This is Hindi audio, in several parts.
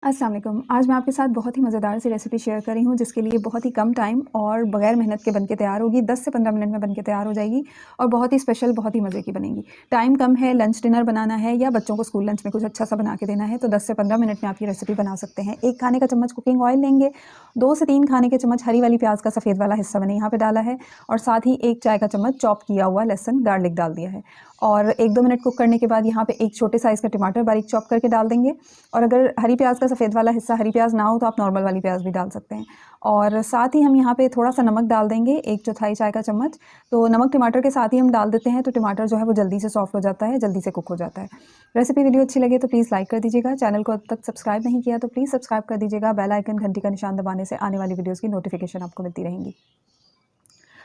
अस्सलाम वालेकुम। आज मैं आपके साथ बहुत ही मज़ेदार सी रेसिपी शेयर कर रही हूँ जिसके लिए बहुत ही कम टाइम और बगैर मेहनत के बन के तैयार होगी। 10 से 15 मिनट में बन के तैयार हो जाएगी और बहुत ही स्पेशल, बहुत ही मज़े की बनेगी। टाइम कम है, लंच डिनर बनाना है या बच्चों को स्कूल लंच में कुछ अच्छा सा बना के देना है तो 10 से 15 मिनट में आप ये रेसिपी बना सकते हैं। 1 खाने का चम्मच कुकिंग ऑयल लेंगे, 2 से 3 खाने के चम्मच हरी वाली प्याज का सफ़ेद वाला हिस्सा मैंने यहाँ पे डाला है और साथ ही 1 चाय का चम्मच चॉप किया हुआ लहसुन गार्लिक डाल दिया है। और 1-2 मिनट कुक करने के बाद यहाँ पे 1 छोटे साइज़ का टमाटर बारीक चॉप करके डाल देंगे। और अगर हरी प्याज का सफ़ेद वाला हिस्सा हरी प्याज ना हो तो आप नॉर्मल वाली प्याज भी डाल सकते हैं। और साथ ही हम यहाँ पे थोड़ा-सा नमक डाल देंगे, 1/4 चाय का चम्मच। तो नमक टमाटर के साथ ही हम डाल देते हैं तो टमाटर जो है वो जल्दी से सॉफ्ट हो जाता है, जल्दी से कुक हो जाता है। रेसिपी वीडियो अच्छी लगे तो प्लीज़ लाइक कर दीजिएगा। चैनल को अब तक सब्सक्राइब नहीं किया तो प्लीज़ सब्सक्राइब कर दीजिएगा। बेल आइकन घंटी का निशान दबाने से आने वाली वीडियोज़ की नोटिफिकेशन आपको मिलती रहेंगी।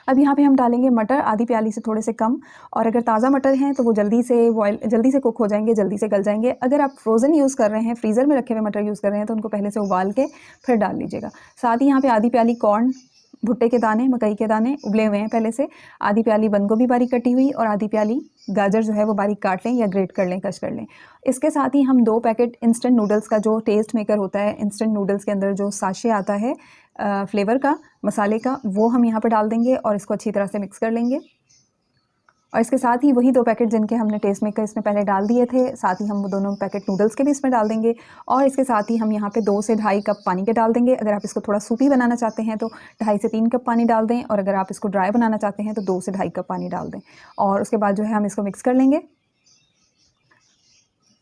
अब यहाँ पे हम डालेंगे मटर आधी प्याली से थोड़े से कम। और अगर ताज़ा मटर हैं तो वो जल्दी से कुक हो जाएंगे, जल्दी से गल जाएंगे। अगर आप फ्रोज़न यूज़ कर रहे हैं, फ्रीज़र में रखे हुए मटर यूज़ कर रहे हैं तो उनको पहले से उबाल के फिर डाल लीजिएगा। साथ ही यहाँ पे आधी प्याली कॉर्न, भुट्टे के दाने, मकई के दाने उबले हुए हैं पहले से, आधी प्याली बंद गोभी बारीक कटी हुई और आधी प्याली गाजर जो है वो बारीक काट लें या ग्रेट कर लें, कश कर लें। इसके साथ ही हम 2 पैकेट इंस्टेंट नूडल्स का जो टेस्ट मेकर होता है, इंस्टेंट नूडल्स के अंदर जो साशे आता है फ्लेवर का, मसाले का, वो हम यहाँ पे डाल देंगे और इसको अच्छी तरह से मिक्स कर लेंगे। और इसके साथ ही वही 2 पैकेट जिनके हमने टेस्ट मेकर इसमें पहले डाल दिए थे, साथ ही हम वो दोनों पैकेट नूडल्स के भी इसमें डाल देंगे। और इसके साथ ही हम यहाँ पे 2 से ढाई कप पानी के डाल देंगे। अगर आप इसको थोड़ा सूपी बनाना चाहते हैं तो 2.5 से 3 कप पानी डाल दें और अगर आप इसको ड्राई बनाना चाहते हैं तो 2 से ढाई कप पानी डाल दें। और उसके बाद जो है हम इसको मिक्स कर लेंगे।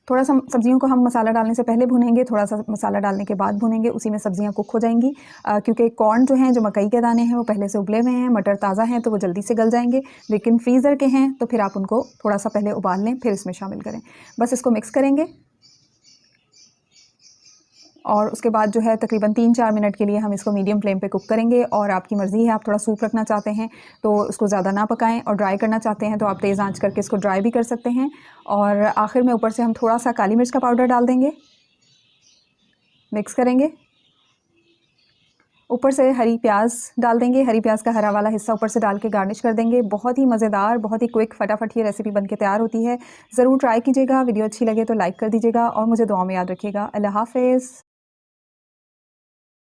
थोड़ा-सा सब्जियों को हम मसाला डालने से पहले भूनेंगे, थोड़ा-सा मसाला डालने के बाद भूनेंगे, उसी में सब्जियां कुक हो जाएंगी। क्योंकि कॉर्न जो हैं, जो मकई के दाने हैं, वो पहले से उबले हुए हैं, मटर ताज़ा हैं तो वो जल्दी से गल जाएंगे। लेकिन फ्रीज़र के हैं तो फिर आप उनको थोड़ा-सा पहले उबाल लें, फिर इसमें शामिल करें। बस इसको मिक्स करेंगे और उसके बाद जो है तकरीबन 3-4 मिनट के लिए हम इसको मीडियम फ्लेम पे कुक करेंगे। और आपकी मर्ज़ी है, आप थोड़ा सूप रखना चाहते हैं तो उसको ज़्यादा ना पकाएं और ड्राई करना चाहते हैं तो आप तेज़ आंच करके इसको ड्राई भी कर सकते हैं। और आखिर में ऊपर से हम थोड़ा सा काली मिर्च का पाउडर डाल देंगे, मिक्स करेंगे। ऊपर से हरी प्याज डाल देंगे, हरी प्याज का हरा वाला हिस्सा ऊपर से डाल के गार्निश कर देंगे। बहुत ही मज़ेदार, बहुत ही क्विक, फटाफट ये रेसिपी बनके तैयार होती है। ज़रूर ट्राई कीजिएगा। वीडियो अच्छी लगे तो लाइक कर दीजिएगा और मुझे दुआ में याद रखिएगा। अल्लाह हाफ़िज़।